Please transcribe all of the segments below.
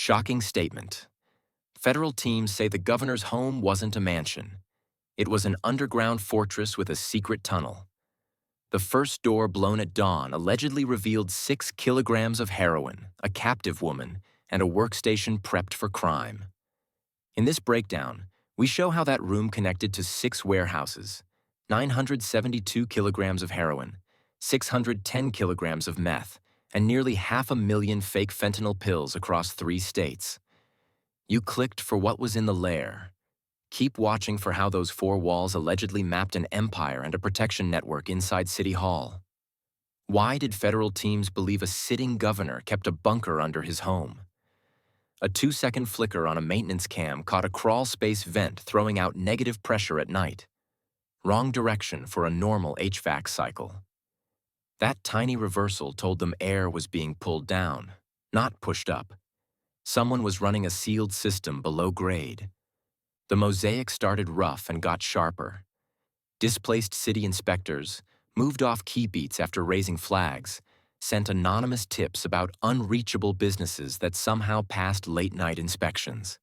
Shocking statement. Federal teams say the governor's home wasn't a mansion. It was an underground fortress with a secret tunnel. The first door blown at dawn allegedly revealed 6 kilograms of heroin, a captive woman, and a workstation prepped for crime. In this breakdown, we show how that room connected to 6 warehouses, 972 kilograms of heroin, 610 kilograms of meth, and nearly 500,000 fake fentanyl pills across 3 states. You clicked for what was in the lair. Keep watching for how those 4 walls allegedly mapped an empire and a protection network inside City Hall. Why did federal teams believe a sitting governor kept a bunker under his home? A 2-second flicker on a maintenance cam caught a crawl space vent throwing out negative pressure at night. Wrong direction for a normal HVAC cycle. That tiny reversal told them air was being pulled down, not pushed up. Someone was running a sealed system below grade. The mosaic started rough and got sharper. Displaced city inspectors, moved off key beats after raising flags, sent anonymous tips about unreachable businesses that somehow passed late-night inspections.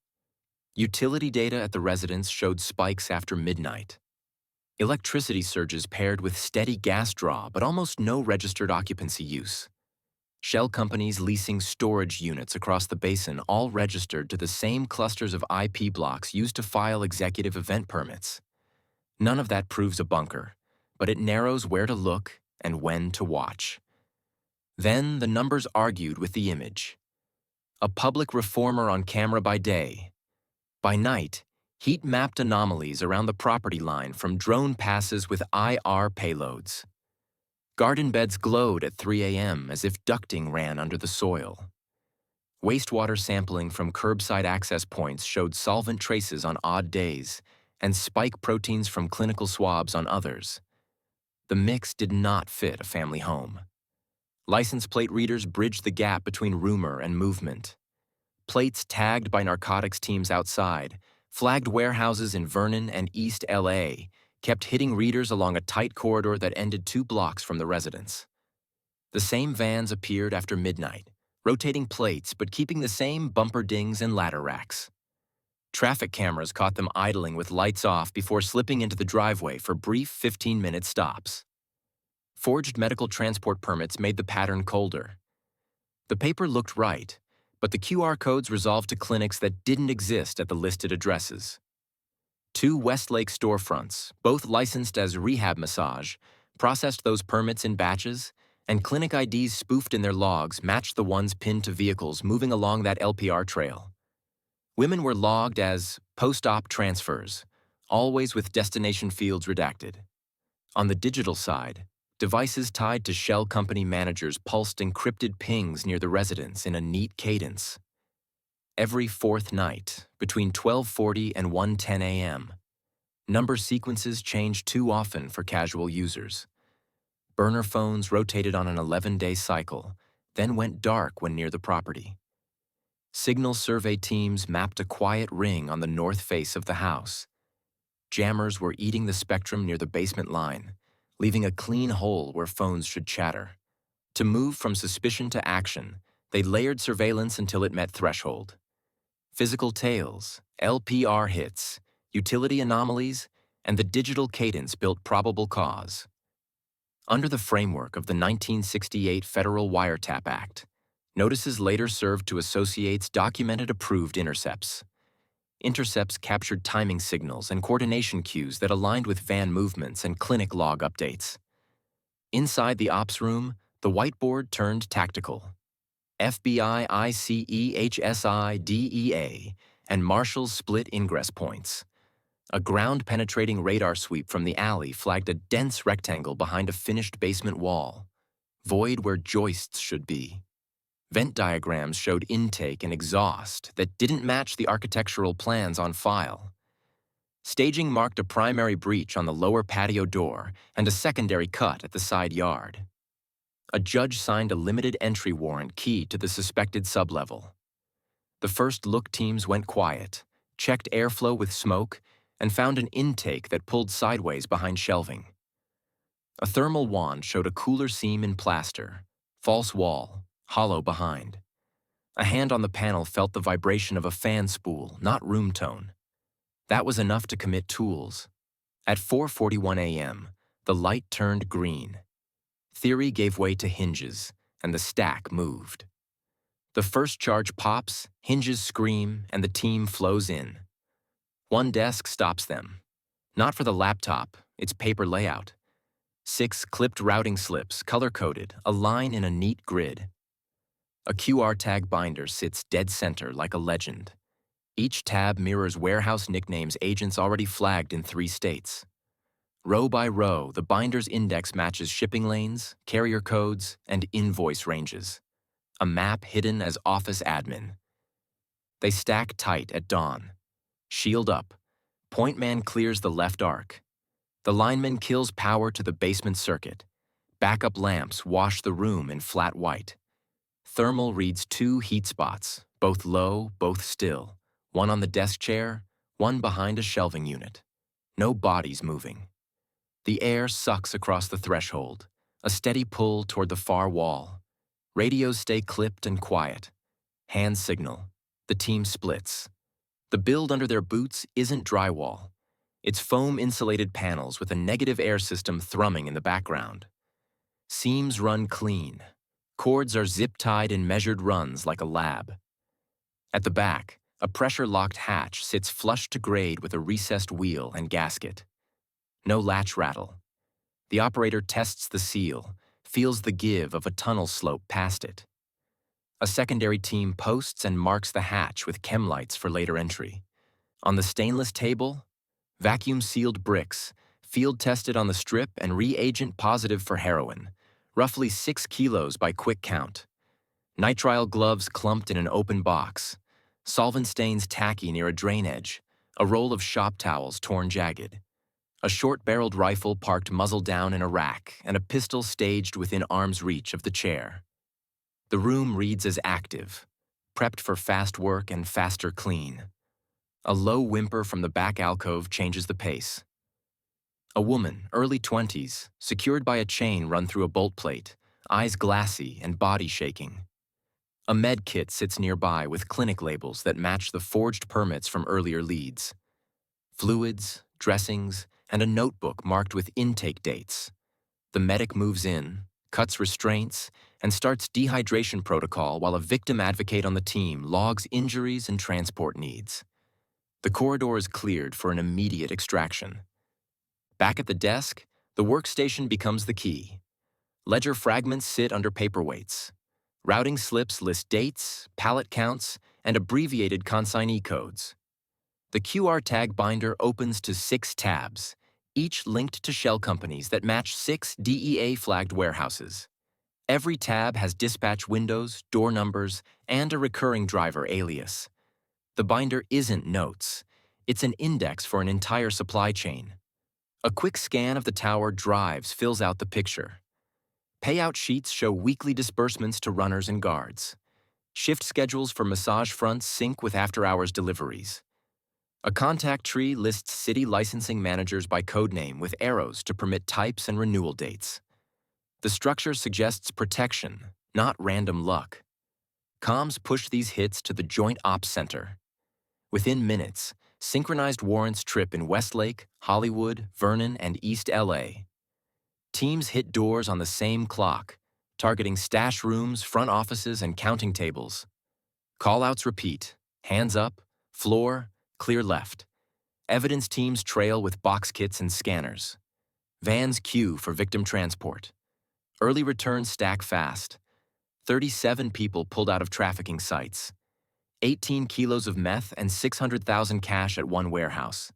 Utility data at the residence showed spikes after midnight. Electricity surges paired with steady gas draw but almost no registered occupancy use. Shell companies leasing storage units across the basin all registered to the same clusters of IP blocks used to file executive event permits. None of that proves a bunker, but it narrows where to look and when to watch. Then the numbers argued with the image. A public reformer on camera by day. By night, heat-mapped anomalies around the property line from drone passes with IR payloads. Garden beds glowed at 3 a.m. as if ducting ran under the soil. Wastewater sampling from curbside access points showed solvent traces on odd days and spike proteins from clinical swabs on others. The mix did not fit a family home. License plate readers bridged the gap between rumor and movement. Plates tagged by narcotics teams outside, flagged warehouses in Vernon and East LA, kept hitting readers along a tight corridor that ended 2 blocks from the residence. The same vans appeared after midnight, rotating plates but keeping the same bumper dings and ladder racks. Traffic cameras caught them idling with lights off before slipping into the driveway for brief 15-minute stops. Forged medical transport permits made the pattern colder. The paper looked right, but the QR codes resolved to clinics that didn't exist at the listed addresses. 2 Westlake storefronts, both licensed as rehab massage, processed those permits in batches, and clinic IDs spoofed in their logs matched the ones pinned to vehicles moving along that LPR trail. Women were logged as post-op transfers, always with destination fields redacted. On the digital side, devices tied to shell company managers pulsed encrypted pings near the residence in a neat cadence. Every 4th night, between 12:40 and 1:10 a.m., number sequences changed too often for casual users. Burner phones rotated on an 11-day cycle, then went dark when near the property. Signal survey teams mapped a quiet ring on the north face of the house. Jammers were eating the spectrum near the basement line, leaving a clean hole where phones should chatter. To move from suspicion to action, they layered surveillance until it met threshold. Physical tails, LPR hits, utility anomalies, and the digital cadence built probable cause. Under the framework of the 1968 Federal Wiretap Act, notices later served to associates documented approved intercepts. Intercepts captured timing signals and coordination cues that aligned with van movements and clinic log updates. Inside the ops room, the whiteboard turned tactical. FBI ICE DEA and Marshals split ingress points. A ground-penetrating radar sweep from the alley flagged a dense rectangle behind a finished basement wall, void where joists should be. Vent diagrams showed intake and exhaust that didn't match the architectural plans on file. Staging marked a primary breach on the lower patio door and a secondary cut at the side yard. A judge signed a limited entry warrant key to the suspected sublevel. The first look teams went quiet, checked airflow with smoke, and found an intake that pulled sideways behind shelving. A thermal wand showed a cooler seam in plaster, false wall, hollow behind. A hand on the panel felt the vibration of a fan spool, not room tone. That was enough to commit tools. At 4:41 a.m., the light turned green. Theory gave way to hinges, and the stack moved. The first charge pops, hinges scream, and the team flows in. One desk stops them. Not for the laptop, its paper layout. 6 clipped routing slips, color-coded, a line in a neat grid. A QR tag binder sits dead center like a legend. Each tab mirrors warehouse nicknames agents already flagged in 3 states. Row by row, the binder's index matches shipping lanes, carrier codes, and invoice ranges. A map hidden as office admin. They stack tight at dawn. Shield up. Point man clears the left arc. The lineman kills power to the basement circuit. Backup lamps wash the room in flat white. Thermal reads 2 heat spots, both low, both still. One on the desk chair, one behind a shelving unit. No bodies moving. The air sucks across the threshold, a steady pull toward the far wall. Radios stay clipped and quiet. Hand signal. The team splits. The build under their boots isn't drywall. It's foam-insulated panels with a negative air system thrumming in the background. Seams run clean. Cords are zip-tied in measured runs like a lab. At the back, a pressure-locked hatch sits flush to grade with a recessed wheel and gasket. No latch rattle. The operator tests the seal, feels the give of a tunnel slope past it. A secondary team posts and marks the hatch with chem lights for later entry. On the stainless table, vacuum-sealed bricks, field-tested on the strip and reagent positive for heroin, roughly 6 kilos by quick count. Nitrile gloves clumped in an open box, solvent stains tacky near a drain edge, a roll of shop towels torn jagged. A short-barreled rifle parked muzzle down in a rack, and a pistol staged within arm's reach of the chair. The room reads as active, prepped for fast work and faster clean. A low whimper from the back alcove changes the pace. A woman, early 20s, secured by a chain run through a bolt plate, eyes glassy and body shaking. A med kit sits nearby with clinic labels that match the forged permits from earlier leads. Fluids, dressings, and a notebook marked with intake dates. The medic moves in, cuts restraints, and starts dehydration protocol while a victim advocate on the team logs injuries and transport needs. The corridor is cleared for an immediate extraction. Back at the desk, the workstation becomes the key. Ledger fragments sit under paperweights. Routing slips list dates, pallet counts, and abbreviated consignee codes. The QR tag binder opens to 6 tabs, each linked to shell companies that match 6 DEA-flagged warehouses. Every tab has dispatch windows, door numbers, and a recurring driver alias. The binder isn't notes. It's an index for an entire supply chain. A quick scan of the tower drives fills out the picture. Payout sheets show weekly disbursements to runners and guards. Shift schedules for massage fronts sync with after-hours deliveries. A contact tree lists city licensing managers by codename with arrows to permit types and renewal dates. The structure suggests protection, not random luck. Comms push these hits to the Joint Ops Center. Within minutes, synchronized warrants trip in Westlake, Hollywood, Vernon, and East LA. Teams hit doors on the same clock, targeting stash rooms, front offices, and counting tables. Callouts repeat, hands up, floor, clear left. Evidence teams trail with box kits and scanners. Vans queue for victim transport. Early returns stack fast. 37 people pulled out of trafficking sites. 18 kilos of meth and 600,000 cash at one warehouse.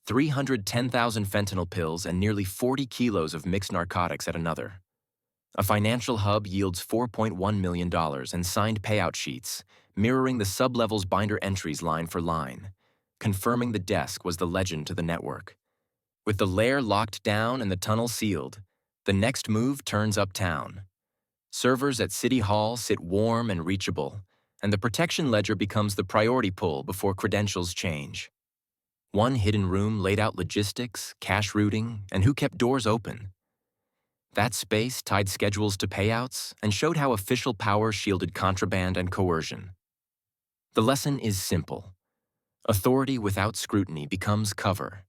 310,000 fentanyl pills and nearly 40 kilos of mixed narcotics at another. A financial hub yields $4.1 million and signed payout sheets, mirroring the sub-levels binder entries line for line, confirming the desk was the legend to the network. With the lair locked down and the tunnel sealed, the next move turns uptown. Servers at City Hall sit warm and reachable, and the protection ledger becomes the priority pull before credentials change. One hidden room laid out logistics, cash routing, and who kept doors open. That space tied schedules to payouts and showed how official power shielded contraband and coercion. The lesson is simple. Authority without scrutiny becomes cover.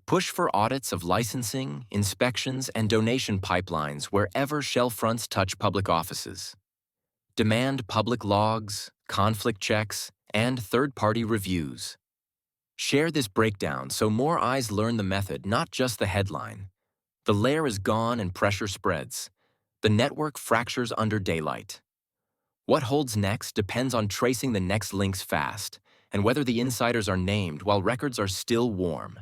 Push for audits of licensing, inspections, and donation pipelines wherever shell fronts touch public offices. Demand public logs, conflict checks, and third-party reviews. Share this breakdown so more eyes learn the method, not just the headline. The layer is gone and pressure spreads. The network fractures under daylight. What holds next depends on tracing the next links fast, and whether the insiders are named while records are still warm.